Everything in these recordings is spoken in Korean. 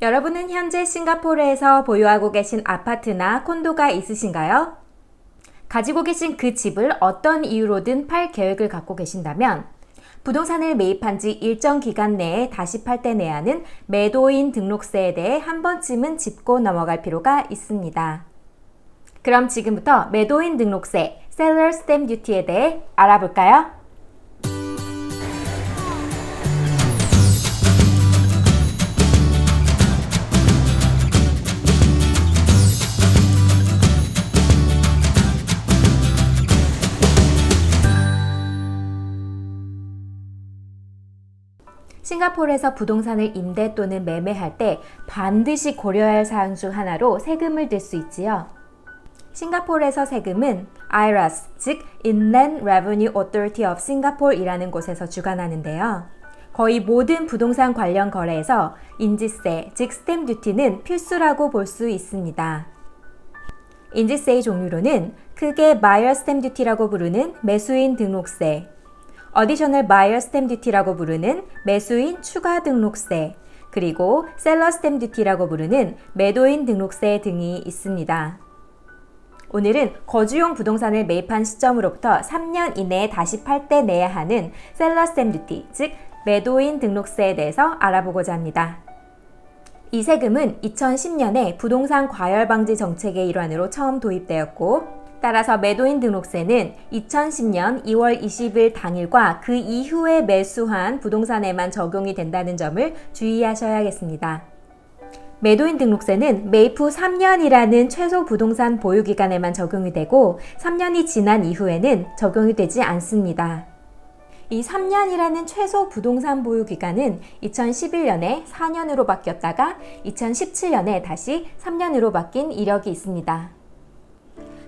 여러분은 현재 싱가포르에서 보유하고 계신 아파트나 콘도가 있으신가요? 가지고 계신 그 집을 어떤 이유로든 팔 계획을 갖고 계신다면 부동산을 매입한 지 일정 기간 내에 다시 팔 때 내야 하는 매도인 등록세에 대해 한 번쯤은 짚고 넘어갈 필요가 있습니다. 그럼 지금부터 매도인 등록세, Seller Stamp Duty에 대해 알아볼까요? 싱가포르에서 부동산을 임대 또는 매매할 때 반드시 고려해야 할 사항 중 하나로 세금을 들 수 있지요. 싱가포르에서 세금은 IRAS, 즉 Inland Revenue Authority of Singapore이라는 곳에서 주관하는데요. 거의 모든 부동산 관련 거래에서 인지세, 즉 스탬 듀티는 필수라고 볼 수 있습니다. 인지세의 종류로는 크게 Buyer Stamp Duty라고 부르는 매수인 등록세, Additional Buyer Stamp Duty라고 부르는 매수인 추가 등록세, 그리고 Seller Stamp Duty라고 부르는 매도인 등록세 등이 있습니다. 오늘은 거주용 부동산을 매입한 시점으로부터 3년 이내에 다시 팔 때 내야 하는 Seller Stamp Duty, 즉 매도인 등록세에 대해서 알아보고자 합니다. 이 세금은 2010년에 부동산 과열 방지 정책의 일환으로 처음 도입되었고, 따라서 매도인 등록세는 2010년 2월 20일 당일과 그 이후에 매수한 부동산에만 적용이 된다는 점을 주의하셔야겠습니다. 매도인 등록세는 매입 후 3년이라는 최소 부동산 보유 기간에만 적용이 되고 3년이 지난 이후에는 적용이 되지 않습니다. 이 3년이라는 최소 부동산 보유 기간은 2011년에 4년으로 바뀌었다가 2017년에 다시 3년으로 바뀐 이력이 있습니다.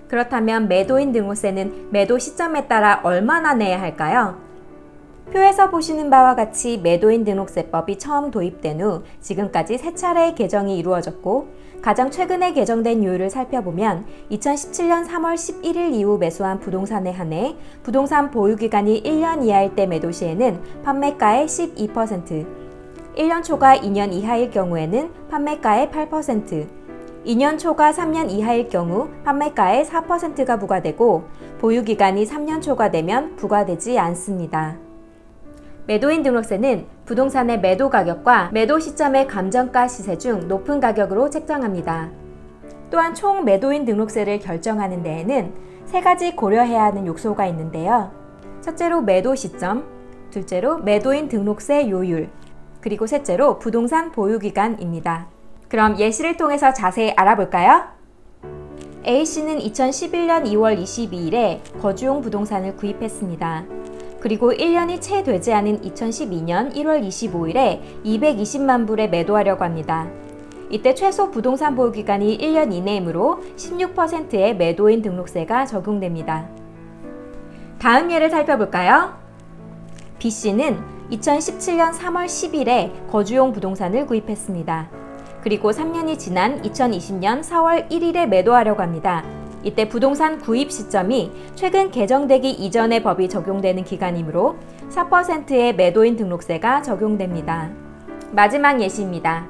그렇다면 매도인 등록세는 매도 시점에 따라 얼마나 내야 할까요? 표에서 보시는 바와 같이 매도인 등록세법이 처음 도입된 후 지금까지 3차례의 개정이 이루어졌고, 가장 최근에 개정된 요율을 살펴보면 2017년 3월 11일 이후 매수한 부동산에 한해 부동산 보유기간이 1년 이하일 때 매도 시에는 판매가의 12%, 1년 초과 2년 이하일 경우에는 판매가의 8%, 2년 초과 3년 이하일 경우 판매가의 4%가 부과되고 보유기간이 3년 초과되면 부과되지 않습니다. 매도인 등록세는 부동산의 매도 가격과 매도 시점의 감정가 시세 중 높은 가격으로 책정합니다. 또한 총 매도인 등록세를 결정하는 데에는 3가지 고려해야 하는 요소가 있는데요. 첫째로 매도 시점, 둘째로 매도인 등록세 요율, 그리고 셋째로 부동산 보유기간입니다. 그럼 예시를 통해서 자세히 알아볼까요? A씨는 2011년 2월 22일에 거주용 부동산을 구입했습니다. 그리고 1년이 채 되지 않은 2012년 1월 25일에 220만 불에 매도하려고 합니다. 이때 최소 부동산 보유기간이 1년 이내이므로 16%의 매도인 등록세가 적용됩니다. 다음 예를 살펴볼까요? B씨는 2017년 3월 10일에 거주용 부동산을 구입했습니다. 그리고 3년이 지난 2020년 4월 1일에 매도하려고 합니다. 이때 부동산 구입 시점이 최근 개정되기 이전의 법이 적용되는 기간이므로 4%의 매도인 등록세가 적용됩니다. 마지막 예시입니다.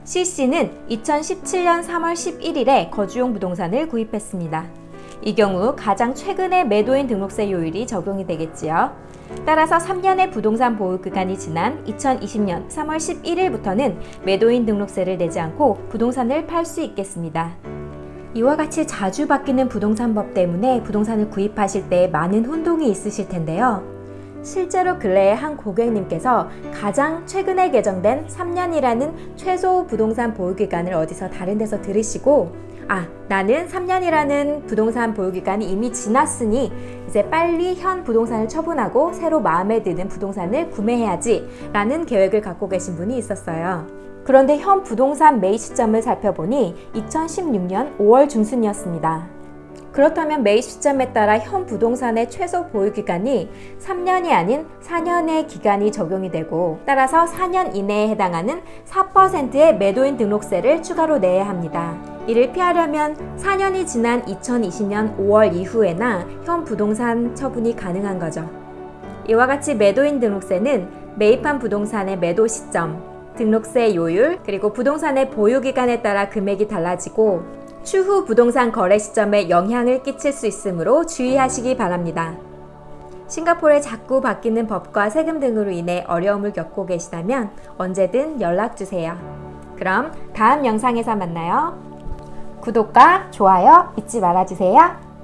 C씨는 2017년 3월 11일에 거주용 부동산을 구입했습니다. 이 경우 가장 최근의 매도인 등록세 요율이 적용이 되겠지요. 따라서 3년의 부동산 보유 기간이 지난 2020년 3월 11일부터는 매도인 등록세를 내지 않고 부동산을 팔 수 있겠습니다. 이와 같이 자주 바뀌는 부동산법 때문에 부동산을 구입하실 때 많은 혼동이 있으실 텐데요. 실제로 근래에 한 고객님께서 가장 최근에 개정된 3년이라는 최소 부동산 보유기간을 어디서 다른 데서 들으시고, 나는 3년이라는 부동산 보유기간이 이미 지났으니 이제 빨리 현 부동산을 처분하고 새로 마음에 드는 부동산을 구매해야지 라는 계획을 갖고 계신 분이 있었어요. 그런데 현 부동산 매입 시점을 살펴보니 2016년 5월 중순이었습니다. 그렇다면 매입 시점에 따라 현 부동산의 최소 보유기간이 3년이 아닌 4년의 기간이 적용이 되고, 따라서 4년 이내에 해당하는 4%의 매도인 등록세를 추가로 내야 합니다. 이를 피하려면 4년이 지난 2020년 5월 이후에나 현 부동산 처분이 가능한 거죠. 이와 같이 매도인 등록세는 매입한 부동산의 매도 시점, 등록세 요율, 그리고 부동산의 보유 기간에 따라 금액이 달라지고 추후 부동산 거래 시점에 영향을 끼칠 수 있으므로 주의하시기 바랍니다. 싱가포르의 자꾸 바뀌는 법과 세금 등으로 인해 어려움을 겪고 계시다면 언제든 연락주세요. 그럼 다음 영상에서 만나요. 구독과 좋아요 잊지 말아주세요.